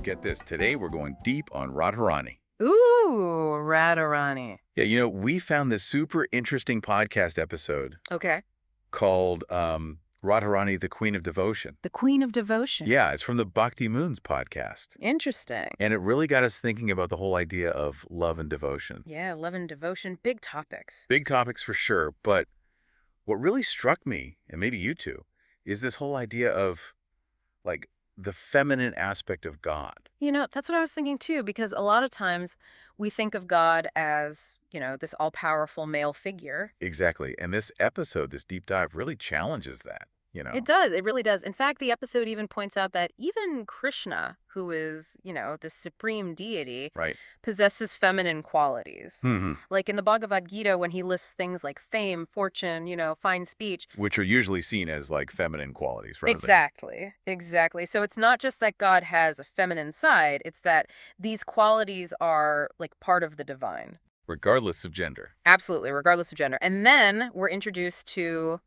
get this. Today we're going deep on Radharani. Ooh, Radharani. Yeah, we found this super interesting podcast episode Okay. called Radharani, the Queen of Devotion. The Queen of Devotion. Yeah, it's from the Bhakti Moons podcast. Interesting. And it really got us thinking about the whole idea of love and devotion. Yeah, love and devotion, big topics. Big topics for sure, but what really struck me, and maybe you too, is this whole idea of, like, the feminine aspect of God. That's what I was thinking too, because a lot of times we think of God as, this all-powerful male figure. Exactly. And this episode, this deep dive, really challenges that. It does. It really does. In fact, the episode even points out that even Krishna, who is, the supreme deity, Right. possesses feminine qualities. Hmm. Like in the Bhagavad Gita, when he lists things like fame, fortune, fine speech. Which are usually seen as like feminine qualities, right? Exactly. Exactly. So it's not just that God has a feminine side, it's that these qualities are like part of the divine. Regardless of gender. Absolutely, regardless of gender. And then we're introduced to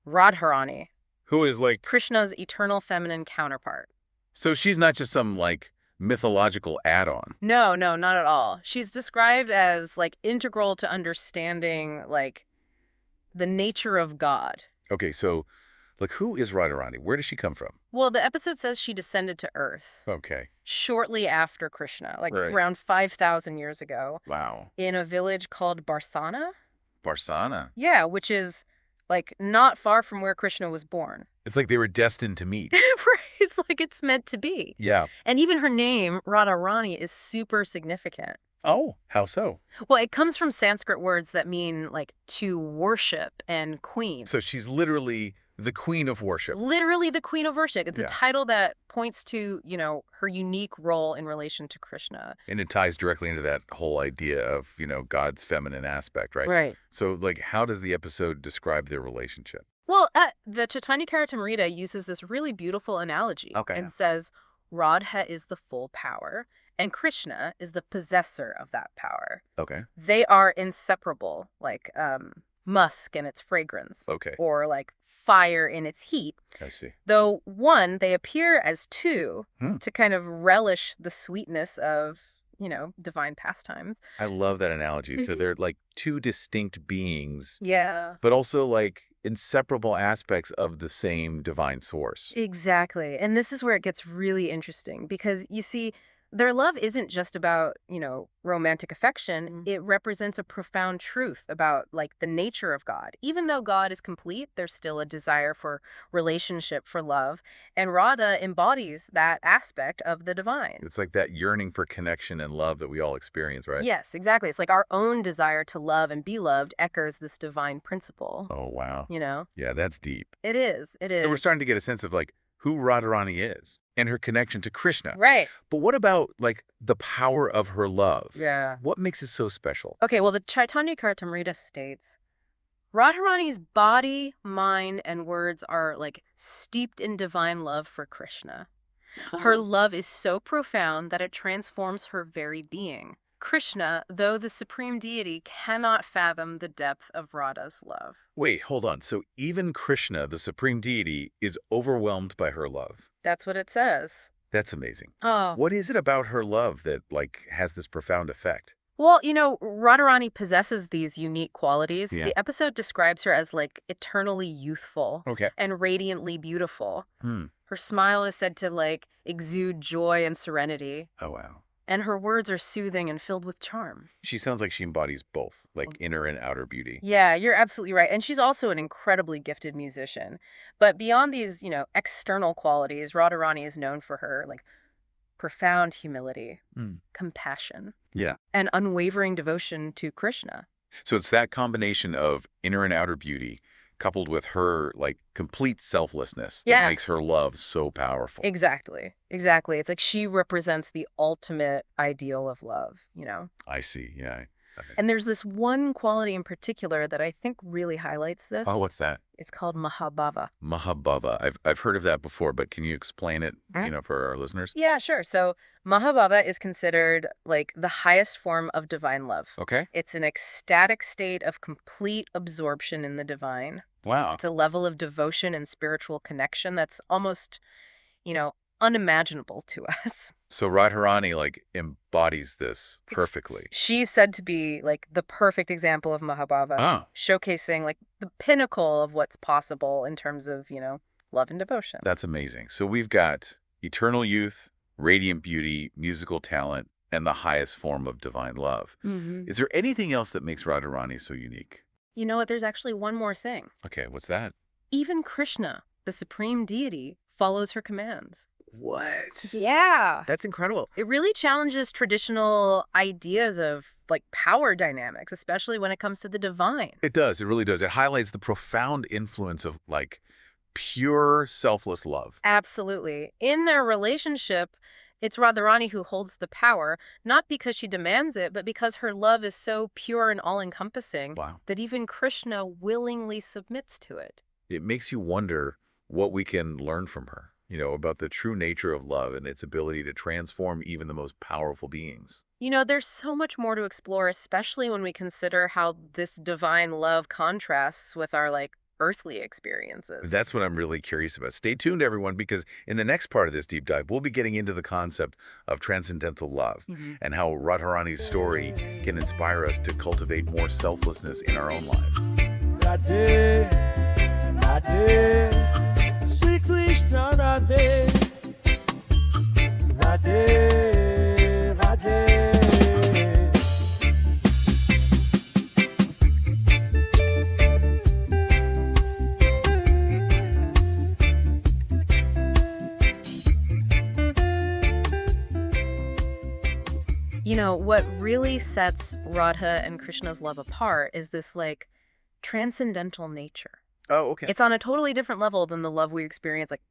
Radharani, Who is like, Krishna's eternal feminine counterpart. so she's not just some like mythological add-on. No, not at all. She's described as like integral to understanding like the nature of God. Okay, so like who is Radharani? Where does she come from? Well, the episode says she descended to Earth Okay. shortly after Krishna, like Right. around 5,000 years ago, Wow. in a village called Barsana. Barsana. Yeah, which is like not far from where Krishna was born. It's like they were destined to meet. Right, it's like it's meant to be. Yeah. And even her name, Radharani, is super significant. Oh, how so? Well, it comes from Sanskrit words that mean like to worship and queen. So she's literally the queen of worship. Literally the queen of worship. It's Yeah. a title that points to, her unique role in relation to Krishna. And it ties directly into that whole idea of, God's feminine aspect, right? Right. So, like, how does the episode describe their relationship? Well, the Chaitanya Charitamrita uses this really beautiful analogy and says Radha is the full power and Krishna is the possessor of that power. Okay. They are inseparable, like musk and its fragrance, Okay. or like fire in its heat. I see. Though they appear as two to kind of relish the sweetness of, divine pastimes. I love that analogy. So they're like two distinct beings, Yeah. but also like inseparable aspects of the same divine source. Exactly. And this is where it gets really interesting because you see, their love isn't just about, romantic affection. It represents a profound truth about like the nature of God. Even though God is complete, there's still a desire for relationship, for love. And Radha embodies that aspect of the divine. It's like that yearning for connection and love that we all experience, right? Yes, exactly. It's like our own desire to love and be loved echoes this divine principle. Oh, wow. Yeah, that's deep. it is. It is. So we're starting to get a sense of like who Radharani is and her connection to Krishna. Right. But what about like the power of her love? Yeah. What makes it so special? Okay, well, the Chaitanya Charitamrita states, Radharani's body, mind, and words are like steeped in divine love for Krishna. Her love is so profound that it transforms her very being. Krishna, though the supreme deity, cannot fathom the depth of Radha's love. Wait, hold on. So even Krishna, the supreme deity, is overwhelmed by her love. That's what it says. That's amazing. Oh. What is it about her love that like has this profound effect? Well, Radharani possesses these unique qualities. Yeah. The episode describes her as like eternally youthful Okay. and radiantly beautiful. Her smile is said to like exude joy and serenity. Oh, wow. And her words are soothing and filled with charm. She sounds like she embodies both, like inner and outer beauty. Yeah, you're absolutely right. And she's also an incredibly gifted musician. But beyond these, external qualities, Radharani is known for her like profound humility, compassion, Yeah. and unwavering devotion to Krishna. So it's that combination of inner and outer beauty coupled with her like complete selflessness that Yeah. makes her love so powerful. Exactly. Exactly. It's like she represents the ultimate ideal of love, I see. Yeah. And there's this one quality in particular that I think really highlights this. Oh, what's that? It's called Mahabhava. Mahabhava. I've heard of that before, but can you explain it, for our listeners? Yeah, sure. So Mahabhava is considered like the highest form of divine love. Okay. It's an ecstatic state of complete absorption in the divine. Wow. It's a level of devotion and spiritual connection that's almost, unimaginable to us. So Radharani, like, embodies this perfectly. She's said to be like the perfect example of Mahabhava, Oh, showcasing like the pinnacle of what's possible in terms of, love and devotion. that's amazing. So we've got eternal youth, radiant beauty, musical talent, and the highest form of divine love. Hmm. Is there anything else that makes Radharani so unique? You know what? There's actually one more thing. Okay, what's that? Even Krishna, the supreme deity, follows her commands. What? Yeah. That's incredible. It really challenges traditional ideas of like power dynamics, especially when it comes to the divine. It does. It really does. It highlights the profound influence of, like, pure, selfless love. Absolutely. In their relationship, it's Radharani who holds the power, not because she demands it, but because her love is so pure and all-encompassing Wow. that even Krishna willingly submits to it. It makes you wonder what we can learn from her, about the true nature of love and its ability to transform even the most powerful beings. There's so much more to explore, especially when we consider how this divine love contrasts with our like earthly experiences. That's what I'm really curious about. Stay tuned, everyone, because in the next part of this deep dive, we'll be getting into the concept of transcendental love Mhm. and how Radharani's story can inspire us to cultivate more selflessness in our own lives. Radhe, Radhe, Sri Krishna Radhe, Radhe, Radhe. What really sets Radha and Krishna's love apart is this like transcendental nature. Oh, okay. It's on a totally different level than the love we experience, like,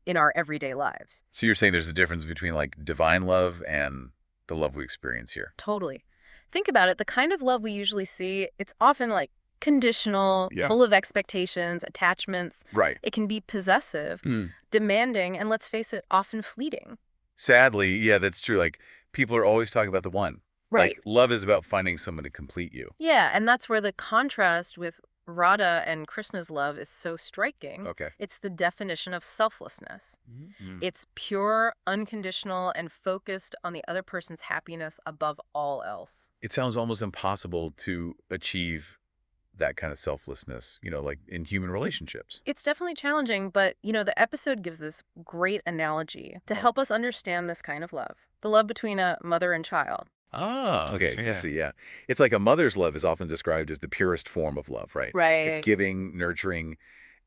in our everyday lives. So you're saying there's a difference between, like, divine love and the love we experience here. Totally. Think about it. The kind of love we usually see, it's often like conditional, Yeah. full of expectations, attachments. Right. It can be possessive, Hmm. demanding, and let's face it, often fleeting. Sadly, yeah, that's true. Like, people are always talking about the one. Right. Like, love is about finding someone to complete you. Yeah, and that's where the contrast with Radha and Krishna's love is so striking. Okay. It's the definition of selflessness. Mm. It's pure, unconditional, and focused on the other person's happiness above all else. It sounds almost impossible to achieve that kind of selflessness, like in human relationships. It's definitely challenging, but, the episode gives this great analogy to Oh. help us understand this kind of love. The love between a mother and child. Ah, okay. Yeah. So, yeah. It's like a mother's love is often described as the purest form of love, right? It's Right. giving, nurturing,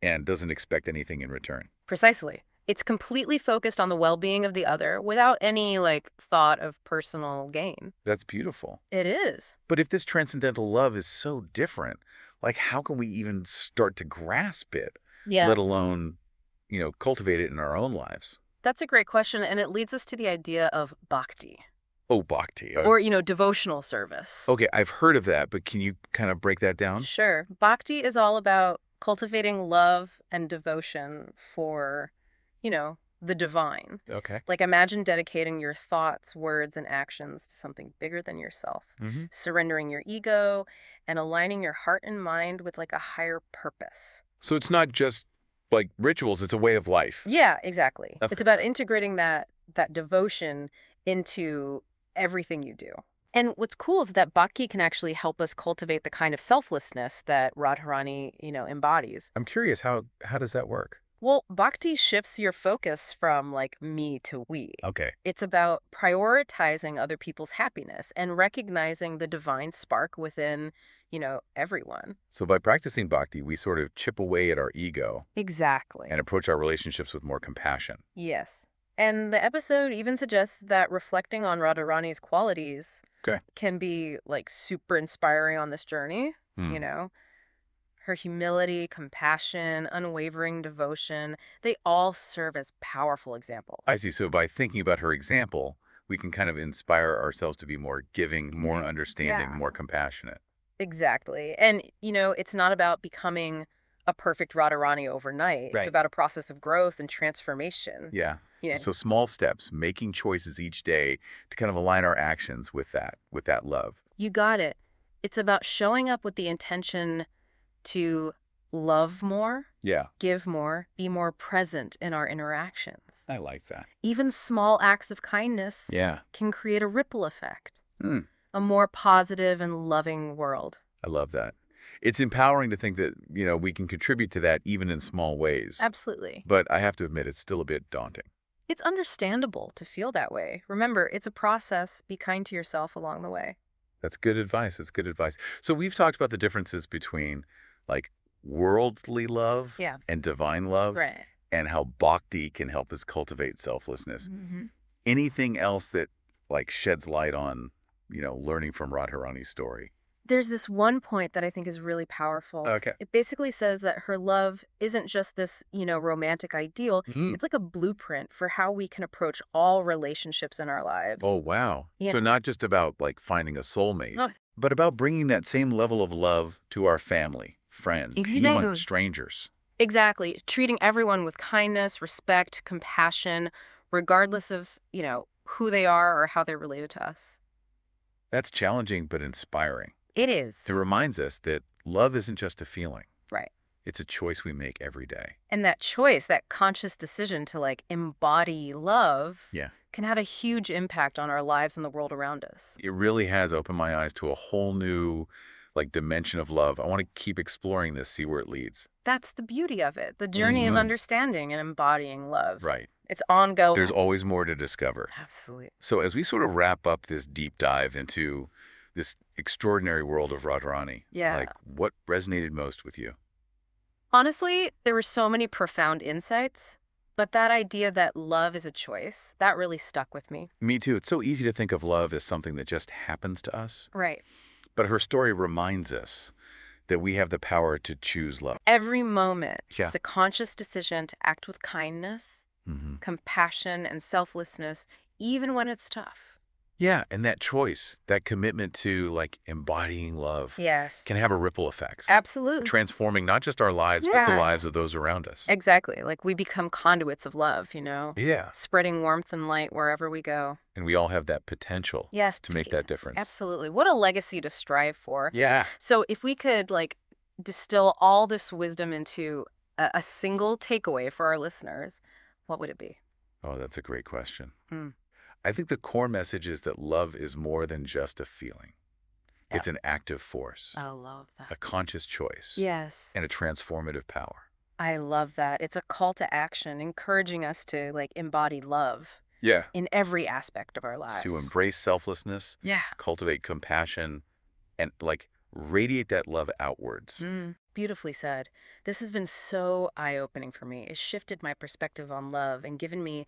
and doesn't expect anything in return. Precisely. It's completely focused on the well-being of the other without any, like, thought of personal gain. That's beautiful. It is. But if this transcendental love is so different, like, how can we even start to grasp it, Yeah. let alone, cultivate it in our own lives? That's a great question, and it leads us to the idea of bhakti, Oh, bhakti. or, devotional service. Okay, I've heard of that, but can you kind of break that down? Sure. Bhakti is all about cultivating love and devotion for, the divine. Okay. Like imagine dedicating your thoughts, words, and actions to something bigger than yourself, Mm-hmm. surrendering your ego and aligning your heart and mind with like a higher purpose. So it's not just like rituals, it's a way of life. Yeah, exactly. Okay. It's about integrating that devotion into everything you do. And what's cool is that bhakti can actually help us cultivate the kind of selflessness that Radharani, embodies. I'm curious, how does that work? Well, bhakti shifts your focus from like me to we. Okay. It's about prioritizing other people's happiness and recognizing the divine spark within, everyone. So by practicing bhakti, we sort of chip away at our ego Exactly. and approach our relationships with more compassion. Yes. And the episode even suggests that reflecting on Radharani's qualities Okay. can be like super inspiring on this journey, Hmm. Her humility, compassion, unwavering devotion, they all serve as powerful examples. I see. So by thinking about her example, we can kind of inspire ourselves to be more giving, more understanding, Yeah. more compassionate. Exactly. And, it's not about becoming a perfect Radharani overnight. Right. It's about a process of growth and transformation. Yeah. Yeah. So small steps, making choices each day to kind of align our actions with that love. You got it. It's about showing up with the intention to love more, Yeah, give more, be more present in our interactions. I like that. Even small acts of kindness Yeah. can create a ripple effect, Hmm. a more positive and loving world. I love that. It's empowering to think that, we can contribute to that even in small ways. Absolutely. But I have to admit, it's still a bit daunting. It's understandable to feel that way. Remember, it's a process. Be kind to yourself along the way. That's good advice. That's good advice. So we've talked about the differences between like worldly love Yeah. and divine love Right. and how bhakti can help us cultivate selflessness. Anything else that like sheds light on, learning from Radharani's story? There's this one point that I think is really powerful. Okay. It basically says that her love isn't just this, romantic ideal. Mhm. It's like a blueprint for how we can approach all relationships in our lives. Oh, wow. Yeah. So not just about like finding a soulmate, No. but about bringing that same level of love to our family, friends, even Exactly. strangers. Exactly. Treating everyone with kindness, respect, compassion, regardless of, who they are or how they're related to us. That's challenging but inspiring. It is. It reminds us that love isn't just a feeling. Right. It's a choice we make every day. And that choice, that conscious decision to like embody love Yeah. can have a huge impact on our lives and the world around us. It really has opened my eyes to a whole new like dimension of love. I want to keep exploring this, see where it leads. That's the beauty of it, the journey of Mhm. understanding and embodying love. Right. It's ongoing. There's always more to discover. Absolutely. So as we sort of wrap up this deep dive into this extraordinary world of Radharani, Yeah. like what resonated most with you? Honestly, there were so many profound insights, but that idea that love is a choice, that really stuck with me. Me too. It's so easy to think of love as something that just happens to us, Right. but her story reminds us that we have the power to choose love. Every moment, Yeah. it's a conscious decision to act with kindness, compassion, and selflessness, even when it's tough. Yeah, and that choice, that commitment to like embodying love Yes. can have a ripple effect, Absolutely. transforming not just our lives, but the Yeah. lives of those around us. Exactly. Like we become conduits of love, Yeah, spreading warmth and light wherever we go. and we all have that potential Yes. to make that difference. Absolutely. What a legacy to strive for. Yeah. So if we could distill all this wisdom into a single takeaway for our listeners, what would it be? Oh, that's a great question. Mm. I think the core message is that love is more than just a feeling. Yeah. It's an active force, I love a that. conscious choice, Yes. and a transformative power. I love that. It's a call to action, encouraging us to embody love Yeah. in every aspect of our lives. To embrace selflessness, Yeah. cultivate compassion, and radiate that love outwards. Beautifully said. This has been so eye-opening for me. It shifted my perspective on love and given me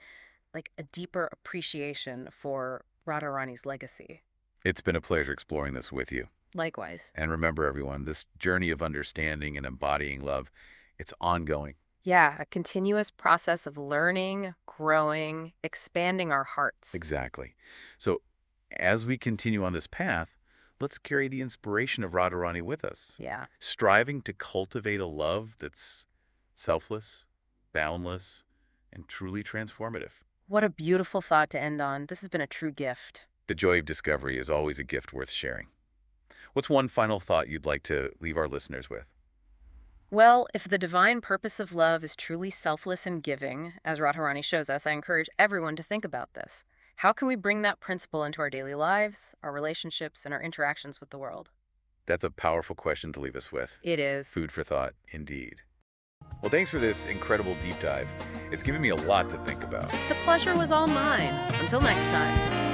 a deeper appreciation for Radharani's legacy. It's been a pleasure exploring this with you. Likewise. And remember, everyone, this journey of understanding and embodying love, it's ongoing. Yeah, a continuous process of learning, growing, expanding our hearts. Exactly. So as we continue on this path, let's carry the inspiration of Radharani with us, Yeah. striving to cultivate a love that's selfless, boundless, and truly transformative. What a beautiful thought to end on. This has been a true gift. The joy of discovery is always a gift worth sharing. What's one final thought you'd like to leave our listeners with? Well, if the divine purpose of love is truly selfless and giving, as Radharani shows us, I encourage everyone to think about this. How can we bring that principle into our daily lives, our relationships, and our interactions with the world? That's a powerful question to leave us with. It is. Food for thought, indeed. Well, thanks for this incredible deep dive. It's given me a lot to think about. The pleasure was all mine. Until next time.